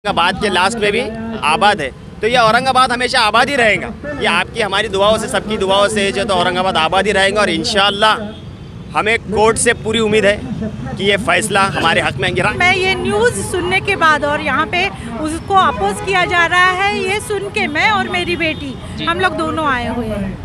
औरंगाबाद के लास्ट में भी आबाद है, तो ये औरंगाबाद हमेशा आबाद ही रहेगा। ये आपकी हमारी दुआओं से, सबकी दुआओं से जो तो औरंगाबाद आबाद ही रहेगा। और इंशाअल्लाह हमें कोर्ट से पूरी उम्मीद है कि ये फैसला हमारे हक में गिरा। मैं ये न्यूज़ सुनने के बाद और यहाँ पे उसको अपोज किया जा रहा है, ये सुन के मैं और मेरी बेटी हम लोग दोनों आए हुए हैं।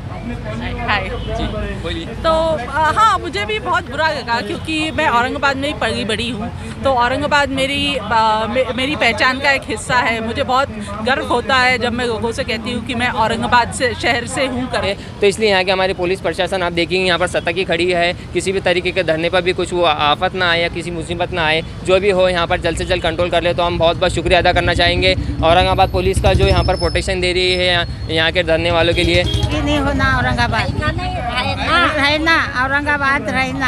हाय जी, बोलिए। तो हाँ, मुझे भी बहुत बुरा लगा क्योंकि मैं औरंगाबाद में ही पली बड़ी हूँ, तो औरंगाबाद मेरी पहचान का एक हिस्सा है। मुझे बहुत गर्व होता है जब मैं लोगों से कहती हूँ कि मैं औरंगाबाद से शहर से हूँ करे। तो इसलिए यहाँ के हमारी पुलिस प्रशासन आप देखेंगे यहाँ पर सतर्क ही खड़ी है। किसी भी तरीके के धरने पर भी कुछ वो आफत ना आए या किसी मुसीबत ना आए, जो भी हो यहाँ पर जल्द से जल्द कंट्रोल कर ले। तो हम बहुत बहुत शुक्रिया अदा करना चाहेंगे औरंगाबाद पुलिस का, जो यहाँ पर प्रोटेक्शन दे रही है यहाँ के धरने वालों के लिए। नहीं होना औरंगाबाद रहना, औरंगाबाद रहना।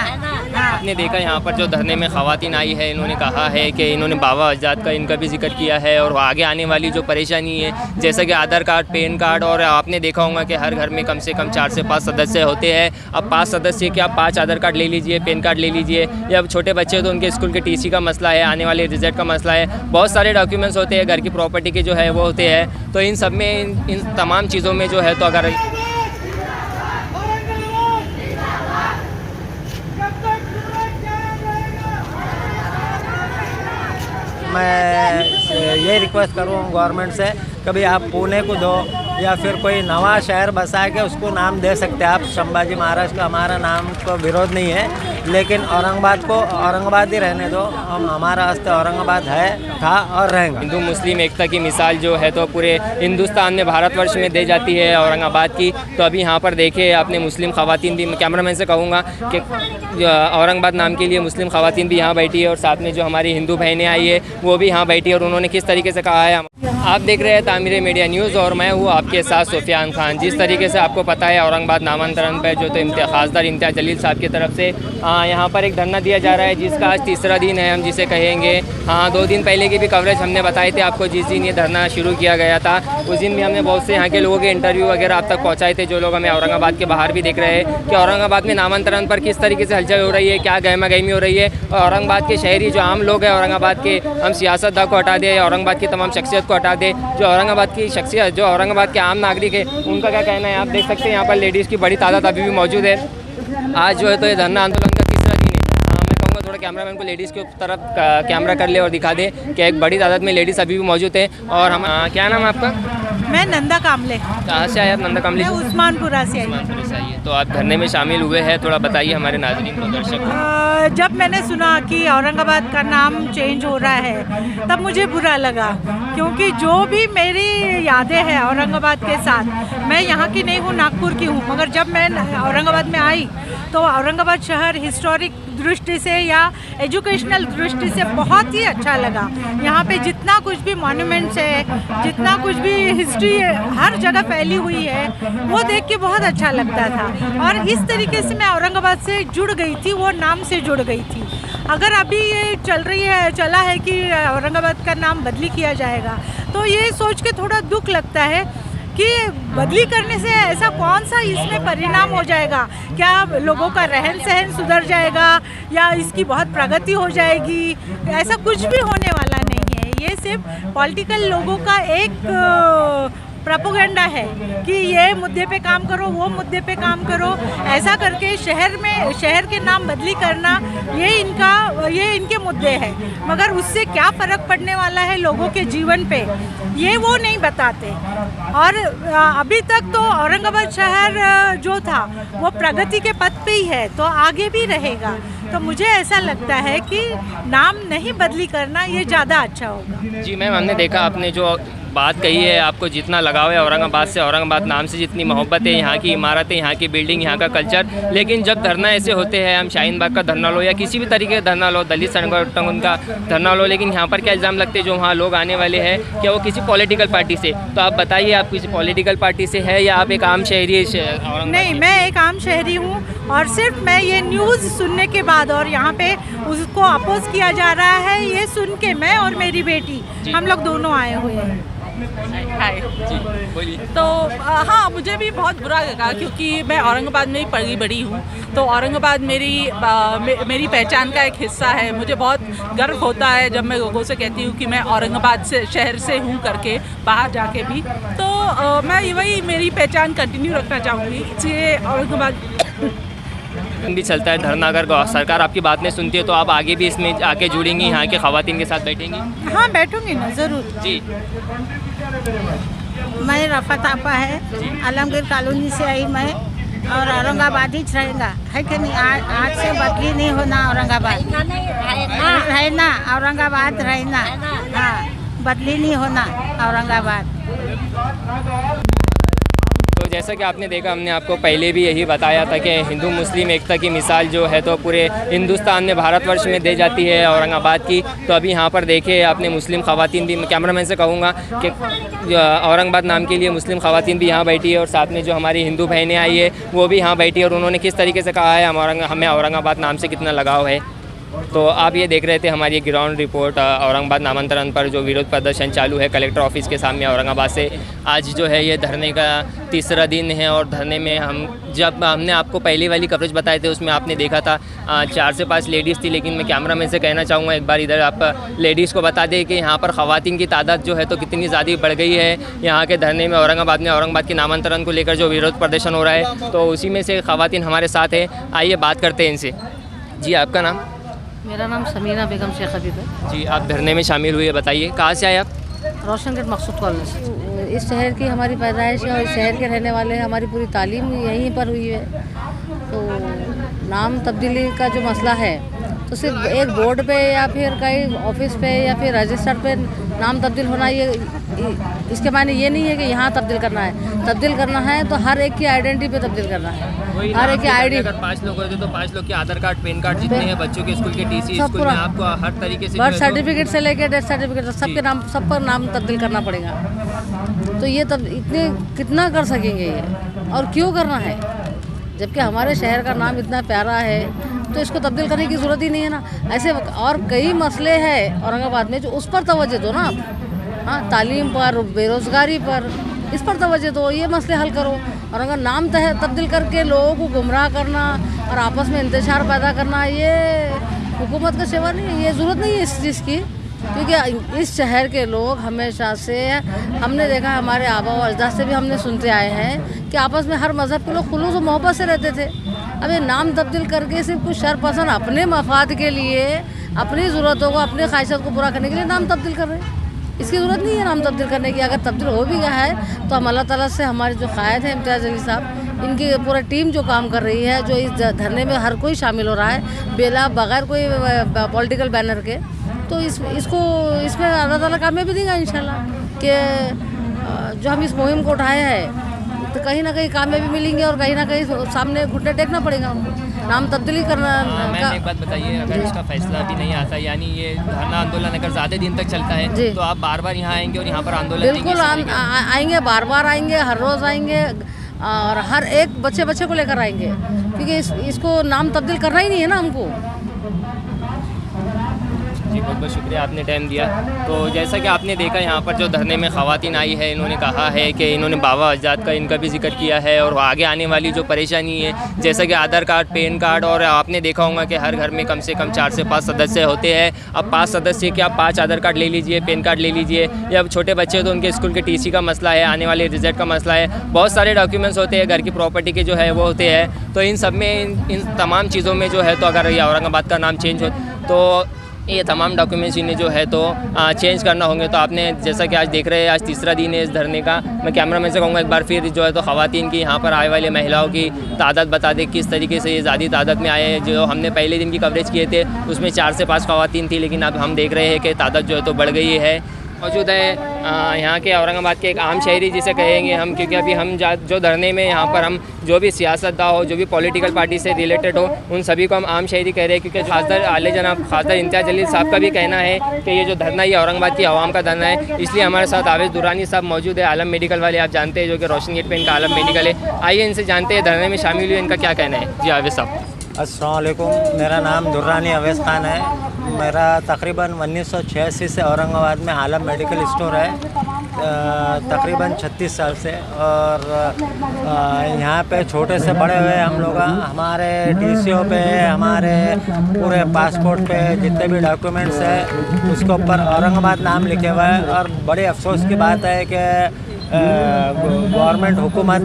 आपने देखा यहाँ पर जो धरने में ख़वातीन आई है, इन्होंने कहा है कि इन्होंने बाबा आज़ाद का इनका भी जिक्र किया है और आगे आने वाली जो परेशानी है, जैसे कि आधार कार्ड, पैन कार्ड, और आपने देखा होगा कि हर घर में कम से कम 4 से 5 सदस्य होते हैं। अब 5 सदस्य के आप 5 आधार कार्ड ले लीजिए, पैन कार्ड ले लीजिए, या छोटे बच्चे तो उनके स्कूल के TC का मसला है, आने वाले रिजल्ट का मसला है, बहुत सारे डॉक्यूमेंट्स होते हैं, घर की प्रॉपर्टी के जो है वो होते हैं। तो इन सब में इन तमाम चीज़ों में जो है, तो अगर मैं ये रिक्वेस्ट करूँ गवर्नमेंट से, कभी आप पुणे को दो या फिर कोई नवा शहर बसा के उसको नाम दे सकते हैं आप। संभाजी महाराज का हमारा नाम को विरोध नहीं है, लेकिन औरंगाबाद को औरंगाबाद ही रहने दो। हम हमारा वास्ते औरंगाबाद है, था और रहेगा। हिंदू मुस्लिम एकता की मिसाल जो है तो पूरे हिंदुस्तान में, भारतवर्ष में दी जाती है औरंगाबाद की। तो अभी यहाँ पर देखिए आपने मुस्लिम ख़वातीन भी, कैमरामैन से कहूँगा कि औरंगाबाद नाम के लिए मुस्लिम ख़वातीन भी यहाँ बैठी है और साथ में जो हमारी हिंदू बहनें आई है वो भी यहाँ बैठी है और उन्होंने किस तरीके से कहा है। आप देख रहे हैं तामीर मीडिया न्यूज़ और मैं हूँ आपके साथ सुफियान खान। जिस तरीके से आपको पता है औरंगाबाद नामांतरण पर जो तो खासदार इम्तियाज़ जलील साहब की तरफ से यहाँ पर एक धरना दिया जा रहा है, जिसका आज तीसरा दिन है, हम जिसे कहेंगे। हाँ, 2 दिन पहले की भी कवरेज हमने बताए थे आपको। जिस दिन ये धरना शुरू किया गया था उस दिन भी हमने बहुत से यहाँ के लोगों के इंटरव्यू वगैरह आप तक पहुँचाए थे, जो लोग हमें औरंगाबाद के बाहर भी देख रहे हैं कि औरंगाबाद में नामांतरण पर किस तरीके से हलचल हो रही है, क्या गहमा गहमी हो रही है। और औरंगाबाद के शहरी जो आम लोग हैं औरंगाबाद के, हम सियासतदान को हटा दें, औरंगाबाद की तमाम शख्सियत को हटा दें, जो औरंगाबाद की शख्सियत, जो औरंगाबाद के आम नागरिक है, उनका क्या कहना है। आप देख सकते हैं यहाँ पर लेडीज़ की बड़ी तादाद अभी भी मौजूद है। आज जो है तो ये धरना आंदोलन का तीसरा दिन है। हाँ, मैं कहूँगा थोड़ा कैमरामैन को लेडीज़ के तरफ कैमरा कर ले और दिखा दे कि एक बड़ी तादाद में लेडीज़ अभी भी मौजूद है। और हम क्या नाम है आपका? मैं नंदा कामले। कहाँ से आए आप? नंदा कामले? उस्मानपुरा से आई। उस्मानपुरा से आई है। तो आप धरने में शामिल हुए हैं, थोड़ा बताइए हमारे नाज़रीन को, दर्शक। जब मैंने सुना कि औरंगाबाद का नाम चेंज हो रहा है तब मुझे बुरा लगा, क्योंकि जो भी मेरी यादें हैं औरंगाबाद के साथ, मैं यहाँ की नहीं हूँ, नागपुर की हूँ, मगर जब मैं औरंगाबाद में आई तो औरंगाबाद शहर हिस्टोरिक दृष्टि से या एजुकेशनल दृष्टि से बहुत ही अच्छा लगा। यहाँ पे जितना कुछ भी मॉन्यूमेंट्स है, जितना कुछ भी हिस्ट्री हर जगह फैली हुई है, वो देख के बहुत अच्छा लगता था। और इस तरीके से मैं औरंगाबाद से जुड़ गई थी, वो नाम से जुड़ गई थी। अगर अभी ये चला है कि औरंगाबाद का नाम बदली किया जाएगा, तो ये सोच के थोड़ा दुख लगता है कि बदली करने से ऐसा कौन सा इसमें परिणाम हो जाएगा। क्या लोगों का रहन सहन सुधर जाएगा या इसकी बहुत प्रगति हो जाएगी? ऐसा कुछ भी होने वाला नहीं है। ये सिर्फ पॉलिटिकल लोगों का एक प्रोपेगेंडा है कि ये मुद्दे पे काम करो, वो मुद्दे पे काम करो, ऐसा करके शहर के नाम बदली करना, ये इनके मुद्दे हैं। मगर उससे क्या फ़र्क पड़ने वाला है लोगों के जीवन पे, ये वो नहीं बताते। और अभी तक तो औरंगाबाद शहर जो था वो प्रगति के पथ पे ही है, तो आगे भी रहेगा। तो मुझे ऐसा लगता है कि नाम नहीं बदली करना ये ज़्यादा अच्छा होगा। जी मैम, हमने देखा आपने जो बात कही है, आपको जितना लगाव है औरंगाबाद से, औरंगाबाद नाम से जितनी मोहब्बत है, यहाँ की इमारतें, यहाँ की बिल्डिंग, यहाँ का कल्चर, लेकिन जब धरना ऐसे होते हैं, हम शाहीन बाग का धरना लो या किसी भी तरीके का धरना लो, दलित संगठन का धरना लो, लेकिन यहाँ पर क्या इल्ज़ाम लगते हैं जो वहाँ लोग आने वाले हैं, क्या वो किसी पॉलिटिकल पार्टी से? तो आप बताइए, आप किसी पॉलिटिकल पार्टी से है या आप एक आम शहरी? नहीं, मैं एक आम शहरी हूँ और सिर्फ मैं ये न्यूज़ सुनने के बाद और यहाँ पे उसको अपोज किया जा रहा है, ये सुन के मैं और मेरी बेटी हम लोग दोनों आए हुए हैं। हाय जी बोलिए। तो हाँ, मुझे भी बहुत बुरा लगा क्योंकि मैं औरंगाबाद में ही पली बड़ी हूँ। तो औरंगाबाद मेरी पहचान का एक हिस्सा है। मुझे बहुत गर्व होता है जब मैं लोगों से कहती हूँ कि मैं औरंगाबाद से शहर से हूँ करके, बाहर जाके भी। तो मैं वही मेरी पहचान कंटिन्यू रखना चाहूँगी, इसलिए औरंगाबाद भी चलता है धरना। अगर सरकार आपकी बात नहीं सुनती है तो आप आगे भी इसमें आके जुड़ेंगी, यहाँ के ख़वातीन के साथ बैठेंगी? हाँ, बैठूंगी ना, ज़रूर। जी मैं रफ़त आपा है, आलमगीर कॉलोनी से आई मैं, और औरंगाबाद ही रहेगा, है कि नहीं? आज से बदली नहीं होना औरंगाबाद, रहना औरंगाबाद, रहना, हाँ, बदली नहीं होना औरंगाबाद। तो जैसा कि आपने देखा, हमने आपको पहले भी यही बताया था कि हिंदू मुस्लिम एकता की मिसाल जो है तो पूरे हिंदुस्तान में, भारतवर्ष में दी जाती है औरंगाबाद की। तो अभी यहाँ पर देखिए आपने मुस्लिम ख़वातीन भी, कैमरामैन से कहूँगा कि औरंगाबाद नाम के लिए मुस्लिम ख़वातीन भी यहाँ बैठी है, और साथ में जो हमारी हिंदू बहनें आई है वो भी यहाँ बैठी है, और उन्होंने किस तरीके से कहा है हमें औरंगाबाद नाम से कितना लगाव है। तो आप ये देख रहे थे हमारी ग्राउंड रिपोर्ट औरंगाबाद नामांतरण पर जो विरोध प्रदर्शन चालू है कलेक्टर ऑफिस के सामने औरंगाबाद से। आज जो है ये धरने का तीसरा दिन है, और धरने में हमने आपको पहले वाली कवरेज बताए थे उसमें आपने देखा था 4 से 5 लेडीज़ थी, लेकिन मैं कैमरामैन से कहना चाहूँगा एक बार इधर आप लेडीज़ को बता दें कि यहाँ पर ख़वातीन की तादाद जो है तो कितनी ज़्यादा बढ़ गई है यहाँ के धरने में। औरंगाबाद के नामांतरण को लेकर जो विरोध प्रदर्शन हो रहा है तो उसी में से ख़वातीन हमारे साथ है। आइए बात करते हैं इनसे। जी आपका नाम? मेरा नाम समीना बेगम शेख हबीब है। जी आप धरने में शामिल हुए, बताइए कहाँ से आए आप? रोशन गेट मकसूद कॉलोनी से। इस शहर की हमारी पैदाइश है और इस शहर के रहने वाले हैं। हमारी पूरी तालीम यहीं पर हुई है। तो नाम तब्दीली का जो मसला है तो सिर्फ एक बोर्ड पे या फिर कहीं ऑफिस पे या फिर रजिस्टर पे नाम तब्दील होना, ये इसके मायने ये नहीं है कि यहाँ तब्दील करना है। तब्दील करना है तो हर एक की आइडेंटिटी पे तब्दील करना है। हर एक की आईडी, अगर 5 लोग होते तो 5 लोग के आधार कार्ड, पैन कार्ड जितने हैं, बच्चों के स्कूल के टीसी, स्कूल में आपको हर तरीके से बर्थ सर्टिफिकेट से लेकर डेथ सर्टिफिकेट सबके नाम, सब पर नाम तब्दील करना पड़ेगा। तो ये तब इतने कितना कर सकेंगे ये, और क्यों करना है जबकि हमारे शहर का नाम इतना प्यारा है, तो इसको तब्दील करने की ज़रूरत ही नहीं है ना। ऐसे और कई मसले हैं औरंगाबाद में जो उस पर तवज्जो दो ना आप। हाँ, तालीम पर, बेरोज़गारी पर, इस पर तवज्जो दो, ये मसले हल करो। और अगर नाम तब्दील करके लोगों को गुमराह करना और आपस में इंतशार पैदा करना, ये हुकूमत का सेवा नहीं है, ये ज़रूरत नहीं है इस चीज़ की। क्योंकि इस शहर के लोग हमेशा से, हमने देखा हमारे आबा व अजदाद से भी हमने सुनते आए हैं कि आपस में हर मज़हब के लोग खुलूस और मोहब्बत से रहते थे। अब ये नाम तब्दील करके सिर्फ कुछ शरपसंद अपने मफाद के लिए, अपनी ज़रूरतों को, अपनी ख्वाहिशात को पूरा करने के लिए नाम तब्दील कर रहे हैं। इसकी ज़रूरत नहीं है नाम तब्दील करने की। अगर तब्दील हो भी गया है तो हम अल्लाह ताला से, हमारे जो क़ायद हैं इम्तियाज़ अली साहब, इनकी पूरा टीम जो काम कर रही है, जो इस धरने में हर कोई शामिल हो रहा है बगैर कोई पॉलिटिकल बैनर के, तो इसमें अल्लाह ताला कामयाबी देगा इंशाल्लाह। कि जो हम इस मुहिम को उठाए हैं तो कहीं ना कहीं कामयाबी मिलेंगे, और कहीं ना कहीं सामने घुटने टेकना पड़ेगा हमको। नाम तब्दीली करना मैम एक बात बताइए, अगर इसका फैसला भी नहीं आता, यानी ये धरना आंदोलन अगर ज़्यादा दिन तक चलता है तो आप बार बार यहाँ आएंगे और यहाँ पर आंदोलन? बिल्कुल आएंगे, बार बार आएंगे, हर रोज़ आएंगे, और हर एक बच्चे को लेकर आएंगे, क्योंकि इसको नाम तब्दील करना ही नहीं है ना हमको। जी बहुत बहुत शुक्रिया, आपने टाइम दिया। तो जैसा कि आपने देखा यहाँ पर जो धरने में ख़वातीन आई है, इन्होंने कहा है कि इन्होंने बाबा अजदाद का इनका भी जिक्र किया है, और आगे आने वाली जो परेशानी है जैसा कि आधार कार्ड, पैन कार्ड, और आपने देखा होगा कि हर घर में कम से कम 4 से 5 सदस्य होते हैं। अब 5 सदस्य के आप 5 आधार कार्ड ले लीजिए, पैन कार्ड ले लीजिए, या छोटे बच्चे तो उनके स्कूल के टीसी का मसला है, आने वाले रिजल्ट का मसला है, बहुत सारे डॉक्यूमेंट्स होते हैं, घर की प्रॉपर्टी के जो है वो होते हैं। तो इन सब में, इन तमाम चीज़ों में जो है तो अगर ये औरंगाबाद का नाम चेंज हो तो ये तमाम डॉक्यूमेंट्स इन्हें जो है तो चेंज करना होंगे। तो आपने जैसा कि आज देख रहे हैं, आज तीसरा दिन है इस धरने का। मैं कैमरामैन से कहूँगा एक बार फिर जो है तो ख़वातीन की, यहाँ पर आए वाले महिलाओं की तादाद बता दें किस तरीके से ये ज़्यादा तादाद में आए हैं। जो हमने पहले दिन की कवरेज किए थे उसमें 4 से 5 ख़वातीन थी, लेकिन अब हम देख रहे हैं कि तादाद जो है तो बढ़ गई है। मौजूद है यहाँ के औरंगाबाद के एक आम शहरी जिसे कहेंगे हम, क्योंकि अभी हम जो धरने में यहाँ पर हम जो भी सियासतदान हो, जो भी पॉलिटिकल पार्टी से रिलेटेड हो, उन सभी को हम आम शहरी कह रहे हैं। क्योंकि खासदार आले जनाब खासदार इम्तियाज़ अली साहब का भी कहना है कि ये जो धरना ये औरंगाबाद की आवाम का धरना है। इसलिए हमारे साथ आवेश दुरानी साहब मौजूद है, आलम मेडिकल वाले, आप जानते हैं, जो कि रोशन गेट पे इनका आलम मेडिकल है। आइए इनसे जानते हैं धरने में शामिल हुए इनका क्या कहना है। जी आवेश साहब। अस्सलाम वालेकुम, मेरा नाम दुर्रानी अवैस खान है। मेरा तकरीबन 1986 से औरंगाबाद में आलम मेडिकल स्टोर है। तकरीबन 36 साल से, और यहाँ पे छोटे से बड़े हुए हम लोग। हमारे टीसीओ पे, हमारे पूरे पासपोर्ट पे जितने भी डॉक्यूमेंट्स हैं उसके ऊपर औरंगाबाद नाम लिखे हुआ है। और बड़े अफसोस की बात है कि गवर्नमेंट हुकूमत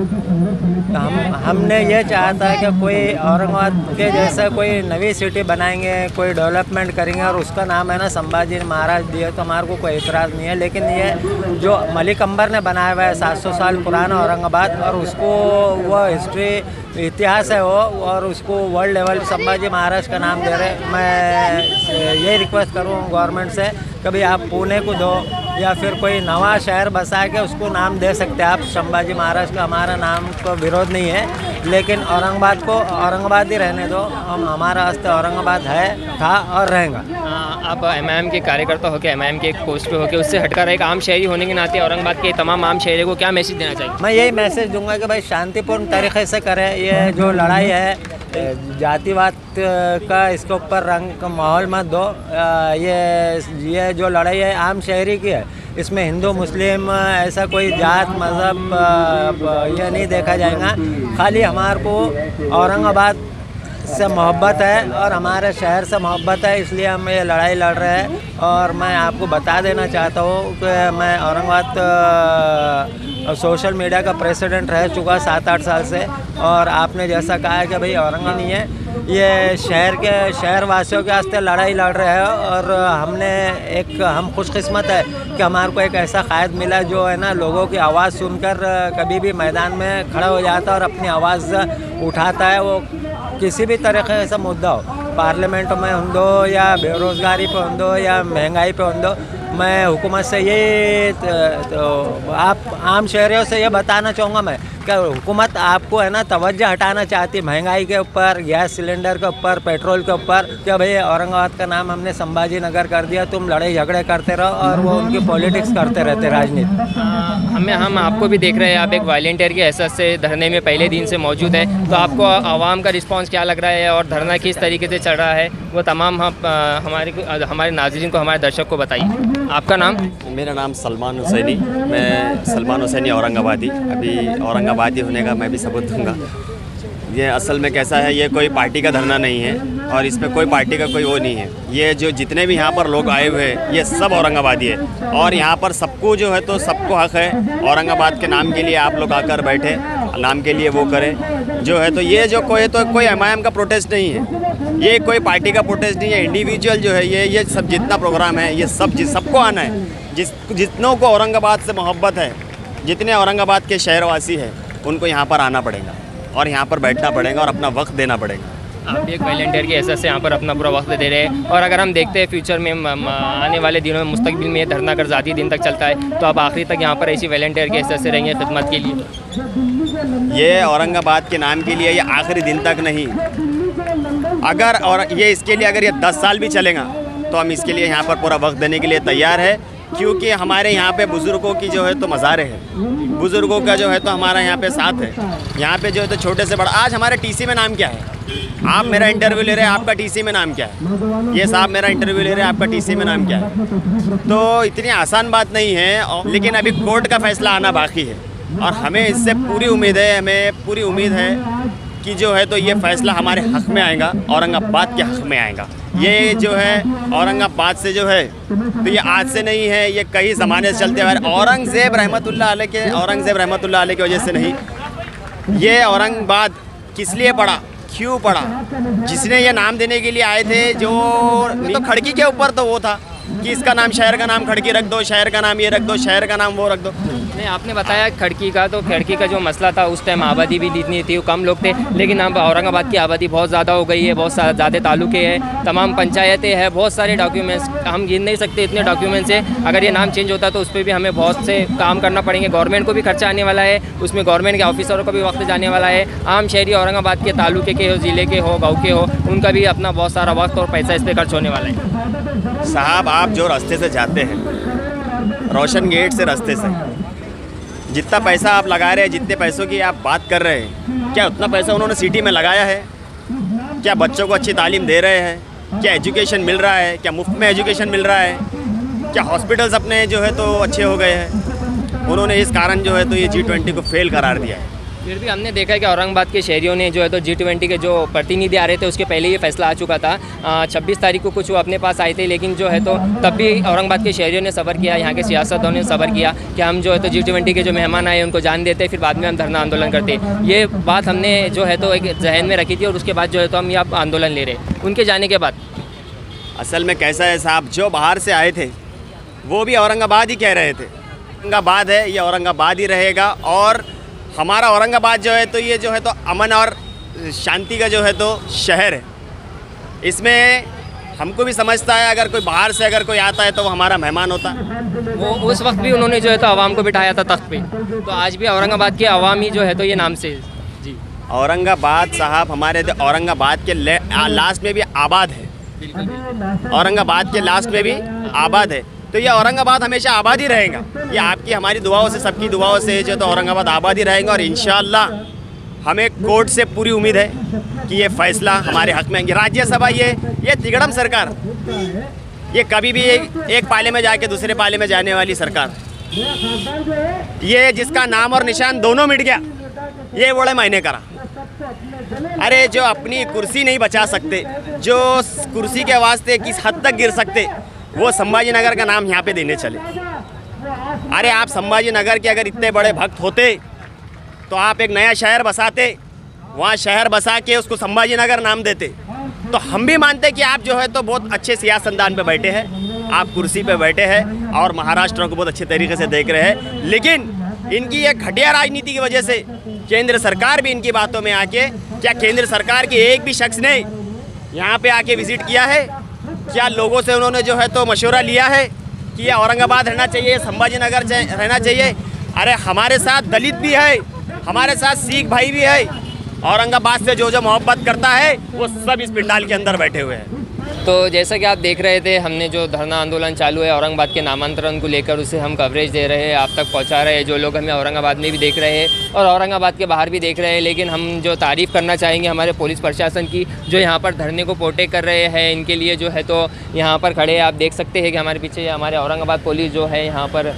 हमने ये चाहता है कि कोई औरंगाबाद के जैसा कोई नई सिटी बनाएंगे, कोई डेवलपमेंट करेंगे और उसका नाम है ना संभाजी महाराज दिए, तो हमारे को कोई एतराज़ नहीं है। लेकिन ये जो मलिक अंबर ने बनाया हुआ है 700 साल पुराना औरंगाबाद, और उसको वो हिस्ट्री इतिहास है वो, और उसको वर्ल्ड लेवल संभाजी महाराज का नाम दे रहे। मैं ये रिक्वेस्ट करूँ गवर्नमेंट से, कभी आप पुणे को दो या फिर कोई नवा शहर बसा के उसको नाम दे सकते हैं आप संभाजी महाराज का। हमारा नाम को विरोध नहीं है, लेकिन औरंगाबाद को औरंगाबाद ही रहने दो। हम हमारा वास्ते औरंगाबाद है, था और रहेगा। आप एमआईएम के कार्यकर्ता होकर, एमआईएम के एक पोस्ट पे होकर, उससे हटकर एक आम शहरी होने के नाते औरंगाबाद के तमाम आम शहरी को क्या मैसेज देना चाहिए? मैं यही मैसेज दूंगा कि भाई शांतिपूर्ण तरीके से करें। ये जो लड़ाई है जातिवाद का, इसके ऊपर रंग का माहौल मत दो। ये जो लड़ाई है आम शहरी की है, इसमें हिंदू मुस्लिम ऐसा कोई जात मज़हब ये नहीं देखा जाएगा। खाली हमारे को औरंगाबाद से मोहब्बत है और हमारे शहर से मोहब्बत है, इसलिए हम ये लड़ाई लड़ रहे हैं। और मैं आपको बता देना चाहता हूँ कि मैं औरंगाबाद सोशल मीडिया का प्रेसिडेंट रह चुका 7-8 साल से। और आपने जैसा कहा है कि भाई औरंगाबाद नहीं है, ये शहर वासियों के वास्ते लड़ाई लड़ रहे हैं। और हम खुशकिस्मत है कि हमारे को एक ऐसा कायद मिला जो है ना लोगों की आवाज़ सुनकर कभी भी मैदान में खड़ा हो जाता है और अपनी आवाज़ उठाता है। वो किसी भी तरह का ऐसा मुद्दा हो, पार्लियामेंट में हो या बेरोज़गारी पे हो या महंगाई पे हो, मैं हुकूमत से ये तो आप आम शहरियों से ये बताना चाहूँगा मैं कि हुकूमत आपको है ना तवज्जो हटाना चाहती महंगाई के ऊपर, गैस सिलेंडर के ऊपर, पेट्रोल के ऊपर। कि भाई औरंगाबाद का नाम हमने संभाजी नगर कर दिया, तुम लड़ाई झगड़े करते रहो और वो उनकी पॉलिटिक्स करते रहते राजनीति। हम आपको भी देख रहे हैं, आप एक वॉलंटियर के एहसास से धरने में पहले दिन से मौजूद है, तो आपको आवाम का रिस्पांस क्या लग रहा है और धरना किस तरीके से चल रहा है, वो तमाम हमारे नाज़रीन को, हमारे दर्शक को बताइए। आपका नाम? मेरा नाम सलमान हुसैनी, मैं सलमान हुसैनी औरंगाबादी। अभी औरंगाबादी होने का मैं भी सबूत दूंगा। ये असल में कैसा है, ये कोई पार्टी का धरना नहीं है और इसमें कोई पार्टी का कोई वो नहीं है। ये जो जितने भी यहाँ पर लोग आए हुए हैं ये सब औरंगाबादी है और यहाँ पर सबको जो है तो सबको हक़ है औरंगाबाद के नाम के लिए आप लोग आकर बैठे, नाम के लिए वो करें जो है। तो ये जो कोई एमआईएम का प्रोटेस्ट नहीं है, ये कोई पार्टी का प्रोटेस्ट नहीं है, इंडिविजुअल जो है ये सब जितना प्रोग्राम है ये सबको आना है। जितनों को औरंगाबाद से मोहब्बत है, जितने औरंगाबाद के शहरवासी हैं उनको यहाँ पर आना पड़ेगा और यहाँ पर बैठना पड़ेगा और अपना वक्त देना पड़ेगा। आप भी एक वॉलंटियर के एहसास से यहाँ पर अपना पूरा वक्त दे रहे हैं और अगर हम देखते हैं फ्यूचर में आने वाले दिनों में मुस्तकबिल में ये धरना अगर ज़्यादा दिन तक चलता है तो आप आखिरी तक यहाँ पर ऐसी वॉलंटियर के एहसास से रहेंगे खिदमत के लिए? ये औरंगाबाद के नाम के लिए ये आखिरी दिन तक नहीं, अगर और ये इसके लिए अगर ये 10 साल भी चलेगा तो हम इसके लिए यहाँ पर पूरा वक्त देने के लिए तैयार है। क्योंकि हमारे यहाँ पे बुज़ुर्गों की जो है तो मज़ारें हैं, बुज़ुर्गों का जो है तो हमारा यहाँ पे साथ है। यहाँ पे जो है तो छोटे से बड़ा, आज हमारे टीसी में नाम क्या है? आप मेरा इंटरव्यू ले रहे हैं, आपका टीसी में नाम क्या है? ये साहब मेरा इंटरव्यू ले रहे हैं, आपका टीसी में नाम क्या है? तो इतनी आसान बात नहीं है, लेकिन अभी कोर्ट का फैसला आना बाकी है और हमें इससे पूरी उम्मीद है कि जो है तो ये फैसला हमारे हक़ में आएगा, औरंगाबाद के हक़ में आएगा। ये जो है औरंगाबाद से जो है तो ये आज से नहीं है, ये कई ज़माने से चलते हुए औरंगज़ेब रहमतुल्लाह अलैह की वजह से नहीं। ये औरंगाबाद किस लिए पड़ा, क्यों पड़ा, जिसने ये नाम देने के लिए आए थे जो तो खड़की के ऊपर तो वो था कि इसका नाम, शहर का नाम खड़की रख दो, शहर का नाम ये रख दो, शहर का नाम वो रख दो। नहीं, आपने बताया खड़की का, तो खड़की का जो मसला था उस टाइम आबादी भी इतनी थी, कम लोग थे, लेकिन अब औरंगाबाद की आबादी बहुत ज़्यादा हो गई है, बहुत ज़्यादा तालुके हैं, तमाम पंचायतें हैं, बहुत सारे डॉक्यूमेंट्स हम गिन नहीं सकते, इतने डॉक्यूमेंट्स हैं। अगर ये नाम चेंज होता तो उस पर भी हमें बहुत से काम करना पड़ेंगे, गवर्नमेंट को भी खर्चा आने वाला है, उसमें गवर्नमेंट के ऑफिसरों को भी वक्त जाने वाला है, आम शहरी औरंगाबाद के तालुके के हो, ज़िले के हो, गाँव के हो, उनका भी अपना बहुत सारा वक्त और पैसा इस पर खर्च होने वाला है। साहब आप जो रास्ते से जाते हैं, रोशन गेट से रास्ते से, जितना पैसा आप लगा रहे हैं, जितने पैसों की आप बात कर रहे हैं, क्या उतना पैसा उन्होंने सिटी में लगाया है? क्या बच्चों को अच्छी तालीम दे रहे हैं? क्या एजुकेशन मिल रहा है? क्या मुफ्त में एजुकेशन मिल रहा है? क्या हॉस्पिटल्स अपने जो है तो अच्छे हो गए हैं? उन्होंने इस कारण जो है तो ये G20 को फेल करार दिया है। फिर भी हमने देखा है कि औरंगाबाद के शहरियों ने जो है तो G20 के जो प्रतिनिधि आ रहे थे उसके पहले ये फैसला आ चुका था। 26 तारीख को कुछ वो अपने पास आए थे, लेकिन जो है तो तब भी औरंगाबाद के शहरियों ने सब्र किया, यहाँ के सियासतदानों ने सब्र किया कि हम जो है तो G20 के जो मेहमान आए उनको जान देते, फिर बाद में हम धरना आंदोलन करते। ये बात हमने जो है तो एक जहन में रखी थी और उसके बाद जो है तो हम ये आंदोलन ले रहे उनके जाने के बाद। असल में कैसा है साहब, जो बाहर से आए थे वो भी औरंगाबाद ही कह रहे थे, औरंगाबाद है, ये औरंगाबाद ही रहेगा। और हमारा औरंगाबाद जो है तो ये जो है तो अमन और शांति का जो है तो शहर है। इसमें हमको भी समझता है अगर कोई बाहर से अगर कोई आता है तो वो हमारा मेहमान होता है। वो उस वक्त भी उन्होंने जो है तो आवाम को बिठाया था तख्त पे, तो आज भी औरंगाबाद के अवाम ही जो है तो ये नाम से जी औरंगाबाद साहब हमारे औरंगाबाद के लास्ट में भी आबाद है, औरंगाबाद के लास्ट में भी आबाद है। तो ये औरंगाबाद हमेशा आबाद ही रहेगा। ये आपकी हमारी दुआओं से, सबकी दुआओं से जो तो औरंगाबाद आबाद ही रहेगा। और इंशाअल्लाह हमें कोर्ट से पूरी उम्मीद है कि ये फैसला हमारे हक में आएंगे। राज्यसभा ये तिगड़म सरकार, ये कभी भी एक पाले में जाके दूसरे पाले में जाने वाली सरकार, ये जिसका नाम और निशान दोनों मिट गया, ये बड़े मायने करा। अरे जो अपनी कुर्सी नहीं बचा सकते, जो कुर्सी के वास्ते किस हद तक गिर सकते, वो संभाजी नगर का नाम यहाँ पे देने चले। अरे आप संभाजी नगर के अगर इतने बड़े भक्त होते तो आप एक नया शहर बसाते, वहाँ शहर बसा के उसको संभाजी नगर नाम देते। तो हम भी मानते कि आप जो है तो बहुत अच्छे सियासतदान पे बैठे हैं, आप कुर्सी पे बैठे हैं और महाराष्ट्र को बहुत अच्छे तरीके से देख रहे हैं। लेकिन इनकी एक घटिया राजनीति की वजह से केंद्र सरकार भी इनकी बातों में आके, क्या केंद्र सरकार के एक भी शख्स ने यहाँ पे आके विजिट किया है? क्या लोगों से उन्होंने जो है तो मशवरा लिया है कि ये औरंगाबाद रहना चाहिए, संभाजी नगर रहना चाहिए? अरे हमारे साथ दलित भी है, हमारे साथ सिख भाई भी है। औरंगाबाद से जो मोहब्बत करता है वो सब इस पंडाल के अंदर बैठे हुए हैं। तो जैसा कि आप देख रहे थे, हमने जो धरना आंदोलन चालू है औरंगाबाद के नामांतरण को लेकर, उसे हम कवरेज दे रहे हैं, आप तक पहुंचा रहे हैं। जो लोग हमें औरंगाबाद में भी देख रहे हैं और औरंगाबाद के बाहर भी देख रहे हैं। लेकिन हम जो तारीफ़ करना चाहेंगे हमारे पुलिस प्रशासन की, जो यहाँ पर धरने को प्रोटेक्ट कर रहे हैं, इनके लिए जो है तो यहाँ पर खड़े हैं। आप देख सकते हैं कि हमारे पीछे हमारे औरंगाबाद पुलिस जो है यहाँ पर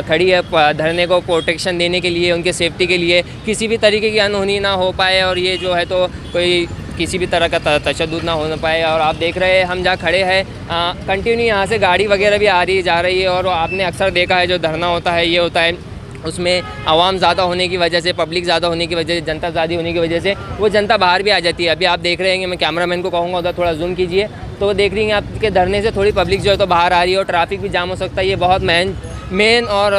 खड़ी है धरने को प्रोटेक्शन देने के लिए, उनके सेफ्टी के लिए, किसी भी तरीके की अनहोनी ना हो पाए और ये जो है तो कोई किसी भी तरह का तशद्दुद ना हो पाए। और आप देख रहे हैं हम जहाँ खड़े हैं कंटिन्यू यहाँ से गाड़ी वगैरह भी आ रही जा रही है। और आपने अक्सर देखा है जो धरना होता है ये होता है उसमें आवाम ज़्यादा होने की वजह से, पब्लिक ज़्यादा होने की वजह से, जनता ज़्यादा होने की वजह से वो जनता बाहर भी आ जाती है। अभी आप देख रहे हैं, मैं कैमरामैन को कहूँगा उधर थोड़ा जूम कीजिए, तो वो देख रही हैं आपके धरने से थोड़ी पब्लिक जो है तो बाहर आ रही है और ट्रैफिक भी जाम हो सकता है। ये बहुत मेन और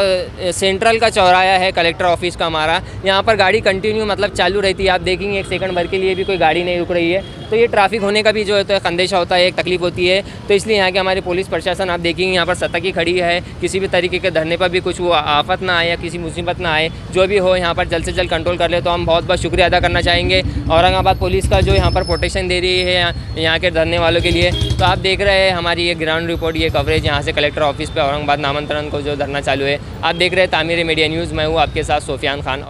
सेंट्रल का चौराहा है कलेक्टर ऑफिस का हमारा। यहाँ पर गाड़ी कंटिन्यू मतलब चालू रहती है। आप देखेंगे एक सेकंड भर के लिए भी कोई गाड़ी नहीं रुक रही है, तो ये ट्रैफिक होने का भी जो है तो एक अंदेशा होता है, एक तकलीफ होती है। तो इसलिए यहाँ के हमारे पुलिस प्रशासन आप देखेंगे यहाँ पर सतर्क ही खड़ी है, किसी भी तरीके के धरने पर भी कुछ वो आफत ना आए या किसी मुसीबत ना आए, जो भी हो यहाँ पर जल्द से जल्द कंट्रोल कर ले। तो हम बहुत बहुत शुक्रिया अदा करना चाहेंगे औरंगाबाद पुलिस का, जो यहाँ पर प्रोटेक्शन दे रही है यहाँ के धरने वालों के लिए। तो आप देख रहे हैं हमारी ये ग्राउंड रिपोर्ट, ये कवरेज यहाँ से कलेक्टर ऑफिस पे औरंगाबाद नामांतरण को जो धरना चालू है। आप देख रहे हैं तामीर मीडिया न्यूज़, मैं हूँ आपके साथ सोफियान खान।